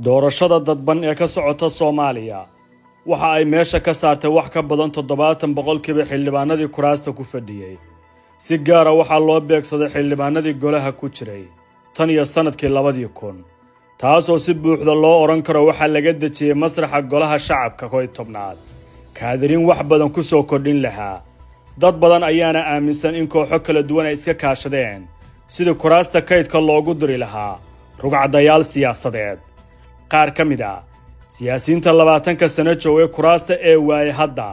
doorashada dadban ee ka socota Soomaaliya waxa ay meesha ka saartay wax ka badan 70% xildhibaanadii kuraasta ku fadhiyay si gaar ah waxa loo beegsaday xildhibaanadii golaha ku jiray tan iyo sanadkii 2000 taasoo si buuxda loo oran karo waxa laga dajiyay masraxa golaha shacabka koy tobnaad kaadirin wax badan ku soo kordhin lahaa dad badan ayaana aaminsan in kooxo kala duwan ay iska kaashadeen sida kuraasta kaydka loogu diri lahaa rugcadayaal siyaasadeed qaar ka mid ah siyaasiyiinta 20 sano joogay kuraasta ee waayay hadda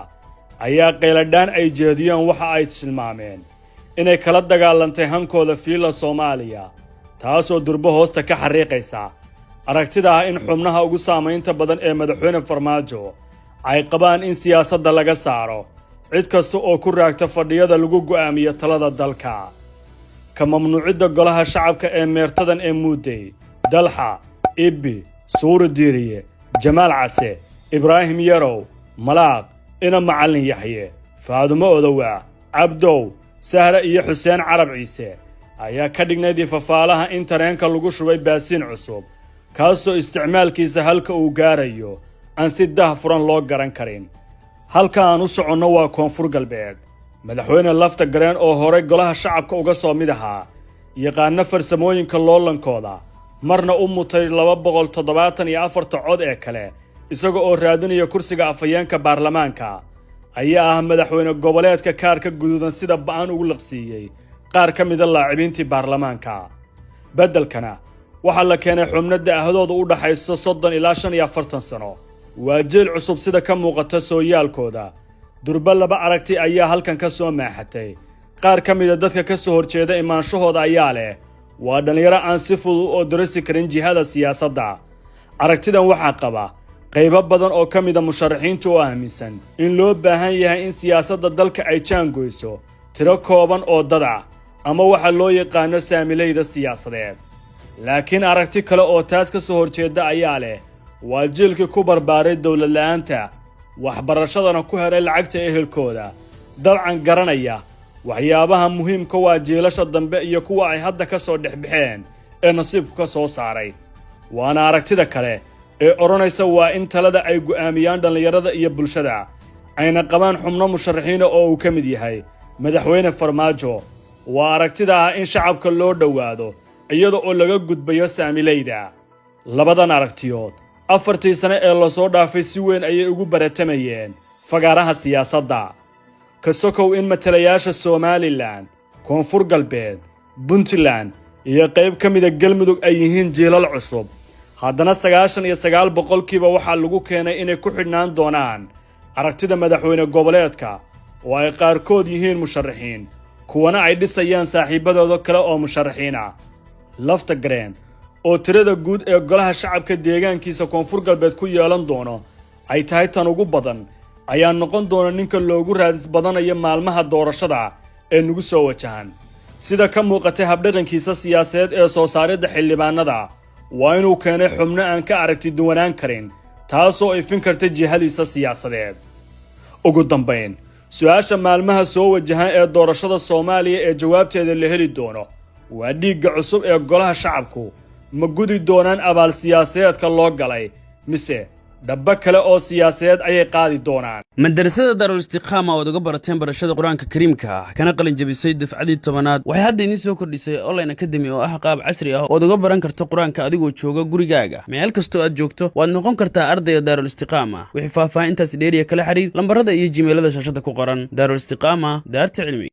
ayaa qeyladaan ay jeediyeen waxa ay tilmaameen inay kala dagaalantay hankooda fiila Soomaaliya taasoo durbo hoosta ka xariiqaysa aragtida ah in xubnaha ugu saameynta badan ee madaxweyne Farmaajo ay qabaan in siyaasadda laga saaro cid kasta oo ku raagta fadhiyada lagu go'aamiyo talada dalka ka mamnuucidda golaha shacabka ee meertadan ee Muudey Dalxa Ibbi Suuri Diiriye Jamaal Case Ibraahim Yarow Malaaq ina Macallin Yaxye Faadumo Odawa Abdow Sahra iyo Xuseen Carab Ciise ayaa ka dhignay fafaalaha in tareenka lagu shubay baasiin cusub kaasoo isticmaalkiisa halka uu gaarayo aan si daahfuran loo garan karin halka aan u soconno waa Koonfur Galbeed madaxweyne Lafta Gareen oo hore golaha shacabka uga soo mid ahaa yaqaan farsamooyinka loolankooda marna u mutay 274 cod ee kale isaga oo raadinaya kursiga afayeenka baarlamaanka ayaa ah madaxweyne goboleedka kaarka guduudan sida baan ugu laqsiiyay qaar ka mid ah laacibiintii baarlamaanka bedelkana waxa la keenay xubnada ahdooda u dhaxayso 30 ilaa 45 sano waa jeel cusub sida ka muuqata sooyaalkooda durba laba aragti ayaa halkan ka soo maaxatay qaar ka mid ah dadka ka soo horjeeda imaanshahooda ayaa leh waa dhalinyaro aan si fudud oo darasi karin jihada siyaasadda aragtidan waxa qaba qaybo badan oo ka mid ah musharaxiinta oo aaminsan in loo baahan yahay in siyaasadda dalka ay jaangoyso tiro kooban oo dad ah ama waxa loo yaqaan saamilayda siyaasadeed laakiin aragti kale oo taas ka soo horjeeda ayaa leh waa jiilkii ku barbaaray dawlad la'aanta waxbarashadana ku heray lacagta ehelkooda dabcan garanaya waxyaabaha muhiimka waa jiilasha dambe iyo kuwa ay hadda ka soo dhexbixeen ee nasiibku ka soo saaray waana aragtida kale ee oranaysa waa in talada ay go'aamiyaan dhalinyarada iyo bulshada ayna qabaan xubno musharaxiin oo uu ka mid yahay madaxweyne Farmaajo waa aragtida ah in shacabka loo dhawaado iyada oo laga gudbayo saamilayda labadan aragtiyood afartii sano ee la soo dhaafay si weyn ayay ugu baratamayeen fagaaraha siyaasadda ka sokow in matalayaasha Somaliland Koonfur Galbeed Puntland iyo qayb ka mid ah Galmudug ay yihiin jiilal cusub haddana 99% waxa lagu keenay inay ku xidhnaan doonaan aragtida madaxweyne goboleedka oo ay qaarkood yihiin musharaxiin kuwana ay dhisayaan saaxiibadooda kale oo musharaxiin ah Lafta Gareen oo tirada guud ee golaha shacabka deegaankiisa Koonfur Galbeed ku yeelan doono ay tahay tan ugu badan ayaa noqon doona ninka loogu raadis badanayo maalmaha doorashada ee nagu soo wajahan sida ka muuqatay habdhaqankiisa siyaasadeed ee soo saaridda xildhibaanada waa inuu keenay xubno aan ka aragti duwanaan karin taasoo ay fin kartay jihadiisa siyaasadeed ugu dambeyn su'aasha maalmaha soo wajahan ee doorashada Soomaaliya ee jawaabteeda la heli doono waa dhiigga cusub ee golaha shacabku ma gudi doonaan abaal siyaasadeedka loo galay mise dabba kale oo siyaasadeed ayay qaadi doonaan madrasada Darul Istiqama oo uga barateen barashada Quraanka Kariimka kana qalin jabisay dafcadii 10aad waxay hadda idin soo kordhisay online academy oo ah qaab casri ah oo uga baran karto Quraanka adigoo jooga gurigaaga meel kasta aad joogto waad noqon kartaa ardayda Darul Istiqama wixii faahfaahintaas dheeriya kala xiriir lambarada iyo gmailada shaashada ku qoran Darul Istiqama daarta cilmi